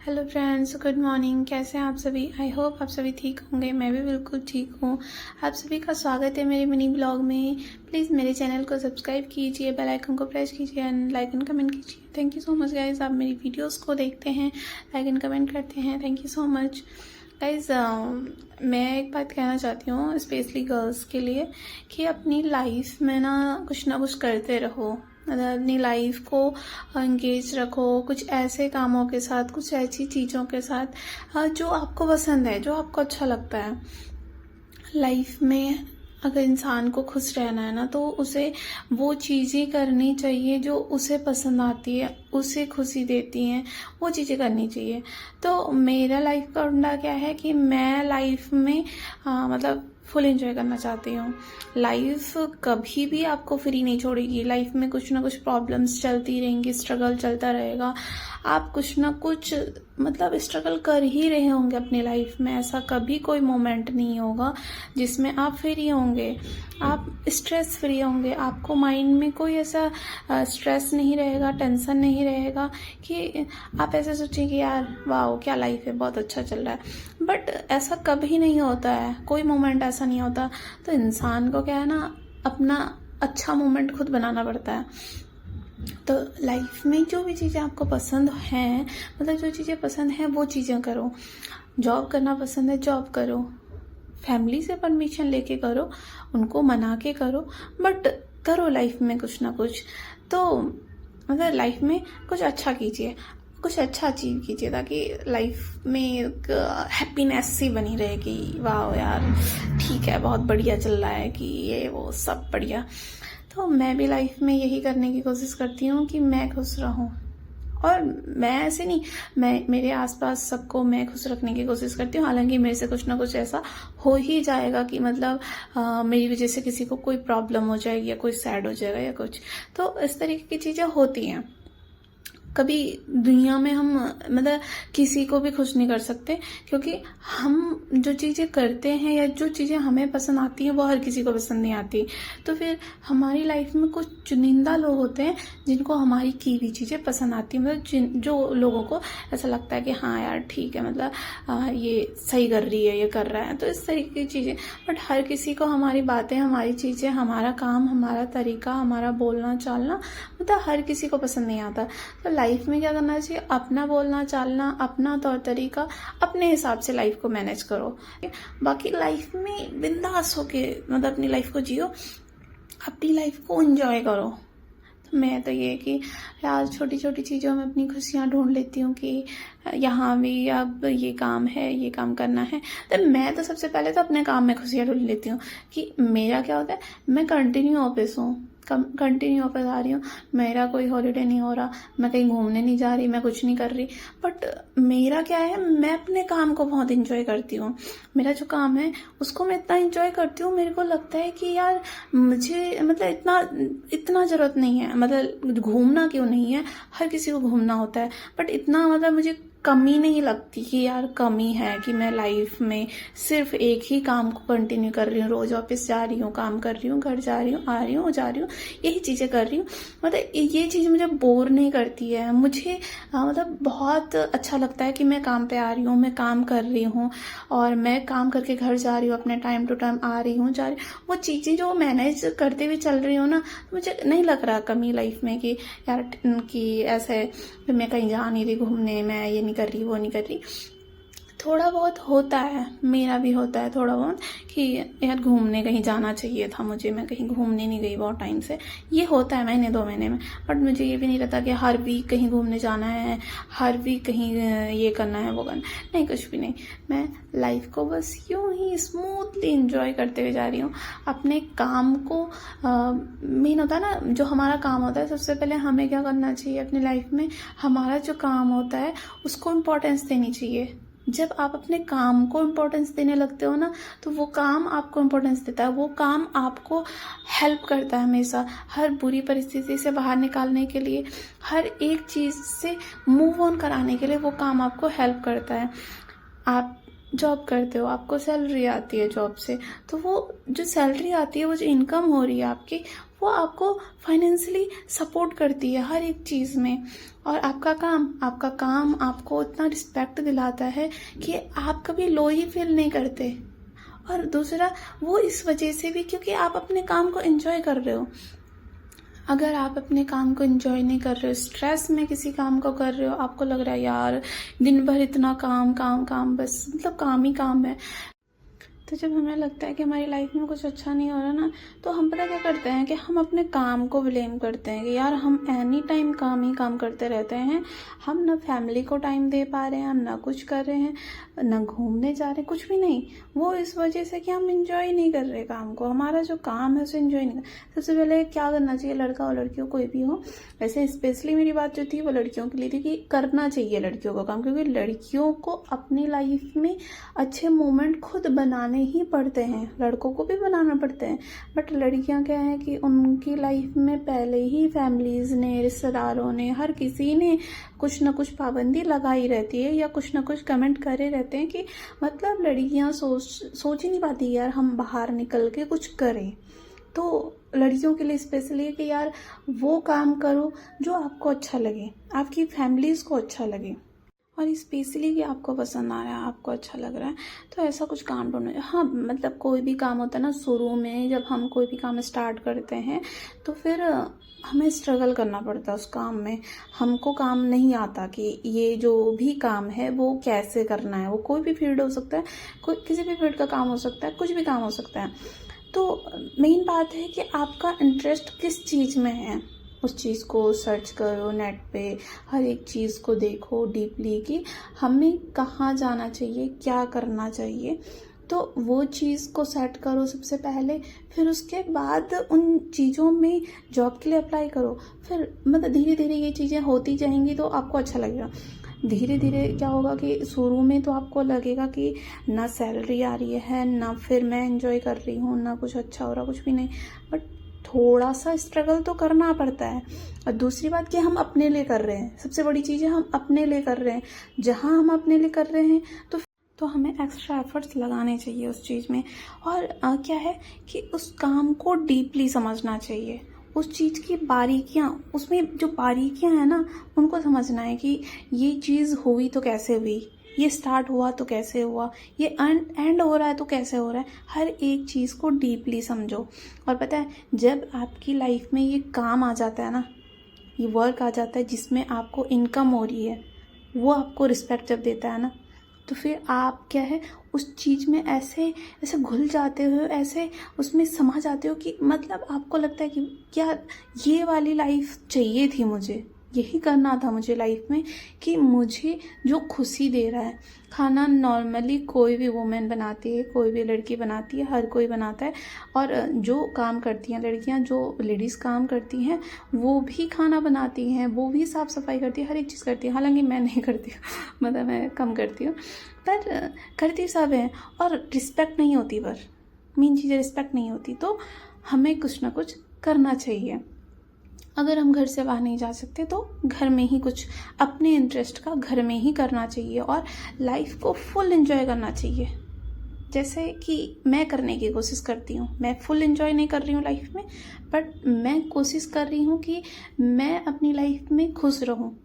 Hello friends, good morning. कैसे हैं आप सभी? आई होप आप सभी ठीक होंगे। मैं भी बिल्कुल ठीक हूँ। आप सभी का स्वागत है मेरे मिनी ब्लॉग में। प्लीज़ मेरे चैनल को सब्सक्राइब कीजिए, बेल आइकन को प्रेस कीजिए एंड लाइक एंड कमेंट कीजिए। Thank you so much guys. आप मेरी वीडियोस को देखते हैं, लाइक एंड कमेंट करते हैं। Thank you so much guys. मैं एक बात कहना चाहती हूँ स्पेशली गर्ल्स के लिए कि अपनी लाइफ में ना कुछ करते रहो। मतलब अपनी लाइफ को एंगेज रखो कुछ ऐसे कामों के साथ, कुछ ऐसी चीज़ों के साथ जो आपको पसंद है, जो आपको अच्छा लगता है। लाइफ में अगर इंसान को खुश रहना है ना, तो उसे वो चीज़ें करनी चाहिए जो उसे पसंद आती है, उसे खुशी देती हैं, वो चीज़ें करनी चाहिए। तो मेरा लाइफ का उंडा क्या है कि मैं लाइफ में मतलब फुल एंजॉय करना चाहती हूँ। लाइफ कभी भी आपको फ्री नहीं छोड़ेगी। लाइफ में कुछ ना कुछ प्रॉब्लम्स चलती रहेंगी, स्ट्रगल चलता रहेगा। आप कुछ ना कुछ मतलब स्ट्रगल कर ही रहे होंगे अपनी लाइफ में। ऐसा कभी कोई मोमेंट नहीं होगा जिसमें आप फ्री होंगे, आप स्ट्रेस फ्री होंगे। आपको माइंड में कोई ऐसा स्ट्रेस नहीं रहेगा, टेंशन नहीं रहेगा कि आप ऐसे सोचें कि यार वाह क्या लाइफ है, बहुत अच्छा चल रहा है। बट ऐसा कभी नहीं होता है, कोई मोमेंट ऐसा नहीं होता। तो इंसान को क्या है ना, अपना अच्छा मोमेंट खुद बनाना पड़ता है। तो लाइफ में जो भी चीज़ें आपको पसंद हैं, मतलब जो चीज़ें पसंद हैं वो चीज़ें करो। जॉब करना पसंद है, जॉब करो। फैमिली से परमिशन लेके करो, उनको मना के करो, बट करो लाइफ में कुछ ना कुछ। तो मतलब लाइफ में कुछ अच्छा कीजिए, कुछ अच्छा अचीव कीजिए, ताकि लाइफ में एक हैप्पीनेस सी बनी रहेगी। वाह यार ठीक है, बहुत बढ़िया चल रहा है, कि ये वो सब बढ़िया। तो मैं भी लाइफ में यही करने की कोशिश करती हूँ कि मैं खुश रहूँ। और मैं ऐसे नहीं, मैं मेरे आसपास सबको मैं खुश रखने की कोशिश करती हूँ। हालांकि मेरे से कुछ ना कुछ ऐसा हो ही जाएगा कि मतलब मेरी वजह से किसी को कोई प्रॉब्लम हो जाएगी या कोई सैड हो जाएगा या कुछ। तो इस तरीके की चीज़ें होती हैं। कभी दुनिया में हम मतलब किसी को भी खुश नहीं कर सकते, क्योंकि हम जो चीज़ें करते हैं या जो चीज़ें हमें पसंद आती हैं वो हर किसी को पसंद नहीं आती। तो फिर हमारी लाइफ में कुछ चुनिंदा लोग होते हैं जिनको हमारी की हुई चीज़ें पसंद आती हैं। मतलब जो लोगों को ऐसा लगता है कि हाँ यार ठीक है, मतलब ये सही कर रही है, ये कर रहा है, तो इस तरीके की चीज़ें। बट हर किसी को हमारी बातें, हमारी चीज़ें, हमारा काम, हमारा तरीका, हमारा बोलना चालना मतलब हर किसी को पसंद नहीं आता। तो लाइफ में क्या करना चाहिए, अपना बोलना चालना, अपना तौर तरीका, अपने हिसाब से लाइफ को मैनेज करो। बाकी लाइफ में बिंदास होके मतलब अपनी लाइफ को जियो, अपनी लाइफ को एंजॉय करो। तो मैं तो ये कि यार छोटी छोटी चीज़ों में अपनी खुशियाँ ढूंढ लेती हूँ कि यहाँ भी अब ये काम है, ये काम करना है। तो मैं तो सबसे पहले तो अपने काम में खुशियाँ ढूंढ लेती हूँ कि मेरा क्या होता है, मैं कंटिन्यू ऑफिस हूँ, कंटिन्यू ऑफिस आ रही हूँ, मेरा कोई हॉलीडे नहीं हो रहा, मैं कहीं घूमने नहीं जा रही, मैं कुछ नहीं कर रही। बट मेरा क्या है, मैं अपने काम को बहुत इंजॉय करती हूँ। मेरा जो काम है उसको मैं इतना इंजॉय करती हूँ, मेरे को लगता है कि यार मुझे मतलब इतना इतना ज़रूरत नहीं है, मतलब घूमना क्यों नहीं है, हर किसी को घूमना होता है। बट इतना मतलब मुझे कमी नहीं लगती कि यार कमी है कि मैं लाइफ में सिर्फ एक ही काम को कंटिन्यू कर रही हूँ। रोज ऑफिस जा रही हूँ, काम कर रही हूँ, घर जा रही हूँ, आ रही हूँ, जा रही हूँ, यही चीज़ें कर रही हूँ। मतलब ये चीज़ मुझे बोर नहीं करती है। मुझे मतलब बहुत अच्छा लगता है कि मैं काम पे आ रही हूँ, मैं काम कर रही हूँ और मैं काम करके घर जा रही हूँ, अपने टाइम टू टाइम आ रही हूँ, जा रही हूँ। वो चीज़ें जो मैनेज करते हुए चल रही हूँ ना, मुझे नहीं लग रहा कमी लाइफ में कि यार कि ऐसे मैं कहीं जा नहीं रही घूमने, मैं ये नहीं कर रही, वो नहीं कर रही। थोड़ा बहुत होता है, मेरा भी होता है थोड़ा बहुत कि यार घूमने कहीं जाना चाहिए था मुझे, मैं कहीं घूमने नहीं गई बहुत टाइम से। ये होता है महीने 2 महीने में। बट मुझे ये भी नहीं रहता कि हर वीक कहीं घूमने जाना है, हर वीक कहीं ये करना है, वो करना नहीं, कुछ भी नहीं। मैं लाइफ को बस यूं ही स्मूथली इंजॉय करते हुए जा रही हूँ। अपने काम को मेन होता है ना, जो हमारा काम होता है, सबसे पहले हमें क्या करना चाहिए अपनी लाइफ में, हमारा जो काम होता है उसको इम्पोर्टेंस देनी चाहिए। जब आप अपने काम को इम्पोर्टेंस देने लगते हो ना, तो वो काम आपको इम्पोर्टेंस देता है, वो काम आपको हेल्प करता है हमेशा, हर बुरी परिस्थिति से बाहर निकालने के लिए, हर एक चीज़ से मूव ऑन कराने के लिए वो काम आपको हेल्प करता है। आप जॉब करते हो, आपको सैलरी आती है जॉब से, तो वो जो सैलरी आती है, वो जो इनकम हो रही है आपकी, वो वो आपको फाइनेंशियली सपोर्ट करती है हर एक चीज़ में। और आपका काम आपको इतना रिस्पेक्ट दिलाता है कि आप कभी लो ही फील नहीं करते। और दूसरा वो इस वजह से भी क्योंकि आप अपने काम को एंजॉय कर रहे हो। अगर आप अपने काम को एंजॉय नहीं कर रहे हो, स्ट्रेस में किसी काम को कर रहे हो, आपको लग रहा है यार दिन भर इतना काम काम काम, बस मतलब काम ही काम है, तो जब हमें लगता है कि हमारी लाइफ में कुछ अच्छा नहीं हो रहा ना, तो हम पता क्या करते हैं कि हम अपने काम को ब्लेम करते हैं कि यार हम एनी टाइम काम ही काम करते रहते हैं, हम ना फैमिली को टाइम दे पा रहे हैं, हम ना कुछ कर रहे हैं, ना घूमने जा रहे हैं, कुछ भी नहीं। वो इस वजह से कि हम इंजॉय नहीं कर रहे काम को, हमारा जो काम है उसे इंजॉय नहीं कर। सबसे पहले क्या करना चाहिए, लड़का हो लड़की हो कोई भी हो, वैसे स्पेशली मेरी बात जो थी वो लड़कियों के लिए थी कि करना चाहिए लड़कियों को काम, क्योंकि लड़कियों को अपनी लाइफ में अच्छे मोमेंट खुद बनाने ही पड़ते हैं, लड़कों को भी बनाना पड़ते हैं। बट लड़कियां क्या है कि उनकी लाइफ में पहले ही फैमिलीज ने, रिश्तेदारों ने, हर किसी ने कुछ ना कुछ पाबंदी लगाई रहती है या कुछ ना कुछ कमेंट करे रहते हैं कि मतलब लड़कियां सोच ही नहीं पाती यार हम बाहर निकल के कुछ करें। तो लड़कियों के लिए स्पेशली है कि यार वो काम करो जो आपको अच्छा लगे, आपकी फैमिलीज को अच्छा लगे, और स्पेशली कि आपको पसंद आ रहा है, आपको अच्छा लग रहा है, तो ऐसा कुछ काम ढूंढो। हाँ मतलब कोई भी काम होता है ना, शुरू में जब हम कोई भी काम स्टार्ट करते हैं तो फिर हमें स्ट्रगल करना पड़ता है उस काम में। हमको काम नहीं आता कि ये जो भी काम है वो कैसे करना है। वो कोई भी फील्ड हो सकता है, कोई किसी भी फील्ड का काम हो सकता है, कुछ भी काम हो सकता है। तो मेन बात है कि आपका इंटरेस्ट किस चीज़ में है, उस चीज़ को सर्च करो नेट पे, हर एक चीज़ को देखो डीपली कि हमें कहाँ जाना चाहिए, क्या करना चाहिए। तो वो चीज़ को सेट करो सबसे पहले, फिर उसके बाद उन चीज़ों में जॉब के लिए अप्लाई करो। फिर मतलब धीरे धीरे ये चीज़ें होती जाएंगी तो आपको अच्छा लगेगा। धीरे धीरे क्या होगा कि शुरू में तो आपको लगेगा कि ना सैलरी आ रही है, ना फिर मैं एंजॉय कर रही हूँ, ना कुछ अच्छा हो रहा, कुछ भी नहीं। बट थोड़ा सा स्ट्रगल तो करना पड़ता है। और दूसरी बात कि हम अपने लिए कर रहे हैं, सबसे बड़ी चीज़ है हम अपने लिए कर रहे हैं। जहाँ हम अपने लिए कर रहे हैं तो हमें एक्स्ट्रा एफर्ट्स लगाने चाहिए उस चीज़ में। और क्या है कि उस काम को डीपली समझना चाहिए, उस चीज़ की बारीकियाँ, उसमें जो बारीकियाँ हैं ना उनको समझना है कि ये चीज़ हुई तो कैसे हुई, ये स्टार्ट हुआ तो कैसे हुआ, ये एंड हो रहा है तो कैसे हो रहा है। हर एक चीज़ को डीपली समझो। और पता है जब आपकी लाइफ में ये काम आ जाता है ना, ये वर्क आ जाता है जिसमें आपको इनकम हो रही है, वो आपको रिस्पेक्ट जब देता है ना, तो फिर आप क्या है उस चीज़ में ऐसे ऐसे घुल जाते हो, ऐसे उसमें समा जाते हो कि मतलब आपको लगता है कि क्या ये वाली लाइफ चाहिए थी, मुझे यही करना था मुझे लाइफ में, कि मुझे जो खुशी दे रहा है। खाना नॉर्मली कोई भी वुमेन बनाती है, कोई भी लड़की बनाती है, हर कोई बनाता है। और जो काम करती हैं लड़कियां, जो लेडीज़ काम करती हैं, वो भी खाना बनाती हैं, वो भी साफ़ सफाई करती है, हर एक चीज़ करती है। हालांकि मैं नहीं करती हूँ मतलब मैं कम करती हूँ, पर करती सब हैं। और रिस्पेक्ट नहीं होती, पर मेन चीज़ रिस्पेक्ट नहीं होती। तो हमें कुछ ना कुछ करना चाहिए। अगर हम घर से बाहर नहीं जा सकते तो घर में ही कुछ अपने इंटरेस्ट का घर में ही करना चाहिए और लाइफ को फुल एंजॉय करना चाहिए। जैसे कि मैं करने की कोशिश करती हूँ, मैं फुल एंजॉय नहीं कर रही हूँ लाइफ में, बट मैं कोशिश कर रही हूँ कि मैं अपनी लाइफ में खुश रहूँ।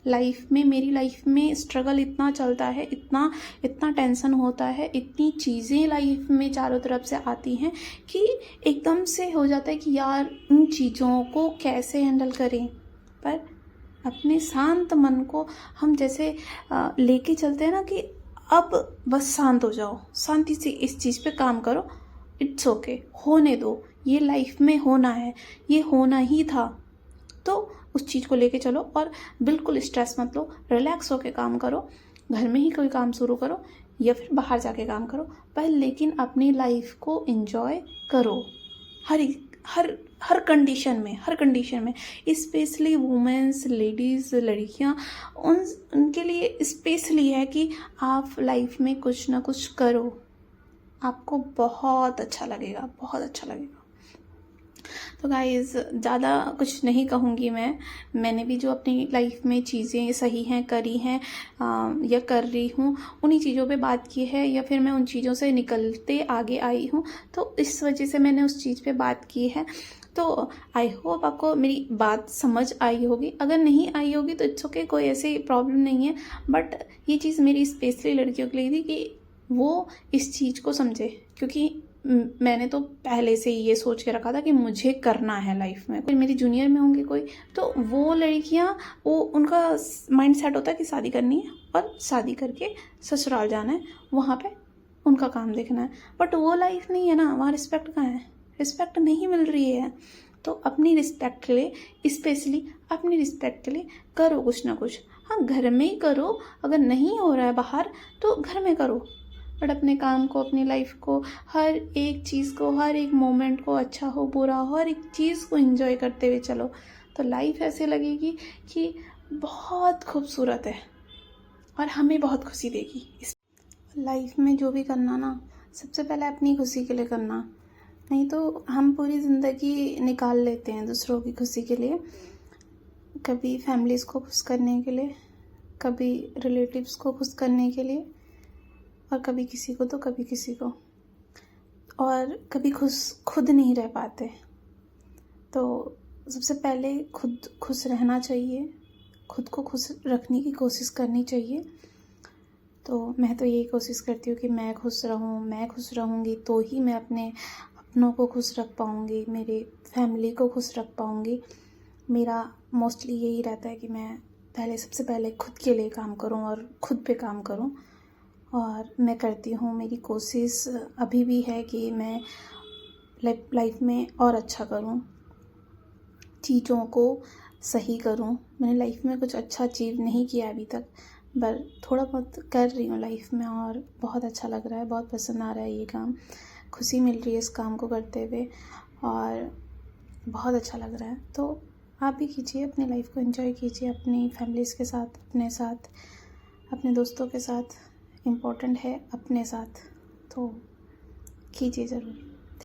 लाइफ में, मेरी लाइफ में स्ट्रगल इतना चलता है, इतना इतना टेंशन होता है, इतनी चीज़ें लाइफ में चारों तरफ से आती हैं कि एकदम से हो जाता है कि यार इन चीज़ों को कैसे हैंडल करें। पर अपने शांत मन को हम जैसे लेके चलते हैं ना कि अब बस शांत हो जाओ, शांति से इस चीज़ पे काम करो, इट्स ओके, होने दो, ये लाइफ में होना है, ये होना ही था। तो उस चीज़ को लेके चलो और बिल्कुल स्ट्रेस मत लो, रिलैक्स होके काम करो। घर में ही कोई काम शुरू करो या फिर बाहर जाके काम करो, पर लेकिन अपनी लाइफ को एंजॉय करो हर कंडीशन में, हर कंडीशन में। स्पेशली वुमेन्स, लेडीज़, लड़कियां, उनके लिए स्पेशली है कि आप लाइफ में कुछ ना कुछ करो, आपको बहुत अच्छा लगेगा, बहुत अच्छा लगेगा। तो गाइज़ ज़्यादा कुछ नहीं कहूँगी मैंने भी जो अपनी लाइफ में चीज़ें सही हैं करी हैं या कर रही हूँ, उन्हीं चीज़ों पे बात की है, या फिर मैं उन चीज़ों से निकलते आगे आई हूँ, तो इस वजह से मैंने उस चीज़ पे बात की है। तो आई होप आपको मेरी बात समझ आई होगी। अगर नहीं आई होगी तो इट्स ओके, कोई ऐसी प्रॉब्लम नहीं है। बट ये चीज़ मेरी स्पेशली लड़कियों के लिए थी कि वो इस चीज़ को समझे, क्योंकि मैंने तो पहले से ही ये सोच के रखा था कि मुझे करना है लाइफ में। कोई मेरी जूनियर में होंगी कोई, तो वो लड़कियां, वो उनका माइंड सेट होता है कि शादी करनी है और शादी करके ससुराल जाना है, वहाँ पे उनका काम देखना है। बट वो लाइफ नहीं है ना, वहाँ रिस्पेक्ट कहाँ है, रिस्पेक्ट नहीं मिल रही है। तो अपनी रिस्पेक्ट के लिए, स्पेशली अपनी रिस्पेक्ट के लिए करो कुछ ना कुछ। हाँ, घर में ही करो, अगर नहीं हो रहा है बाहर तो घर में करो, बट अपने काम को, अपनी लाइफ को, हर एक चीज़ को, हर एक मोमेंट को, अच्छा हो बुरा हो, हर एक चीज़ को एंजॉय करते हुए चलो, तो लाइफ ऐसे लगेगी कि बहुत खूबसूरत है और हमें बहुत खुशी देगी। इस लाइफ में जो भी करना ना, सबसे पहले अपनी खुशी के लिए करना, नहीं तो हम पूरी ज़िंदगी निकाल लेते हैं दूसरों की खुशी के लिए। कभी फैमिलीज़ को खुश करने के लिए, कभी रिलेटिव्स को खुश करने के लिए, और कभी किसी को तो कभी किसी को, और कभी खुद नहीं रह पाते। तो सबसे पहले खुद खुश रहना चाहिए, खुद को खुश रखने की कोशिश करनी चाहिए। तो मैं तो यही कोशिश करती हूँ कि मैं खुश रहूँ, मैं खुश रहूँगी तो ही मैं अपनों को खुश रख पाऊँगी, मेरे फैमिली को खुश रख पाऊँगी। मेरा मोस्टली यही रहता है कि मैं सबसे पहले खुद के लिए काम करूँ और खुद पे काम करूँ, और मैं करती हूँ। मेरी कोशिश अभी भी है कि मैं लाइफ में और अच्छा करूँ, चीज़ों को सही करूँ। मैंने लाइफ में कुछ अच्छा अचीव नहीं किया अभी तक, पर थोड़ा बहुत कर रही हूँ लाइफ में, और बहुत अच्छा लग रहा है, बहुत पसंद आ रहा है ये काम, खुशी मिल रही है इस काम को करते हुए, और बहुत अच्छा लग रहा है। तो आप भी कीजिए, अपनी लाइफ को एंजॉय कीजिए, अपनी फैमिलीज़ के साथ, अपने साथ, अपने दोस्तों के साथ। इम्पोर्टेंट है अपने साथ, तो कीजिए ज़रूर।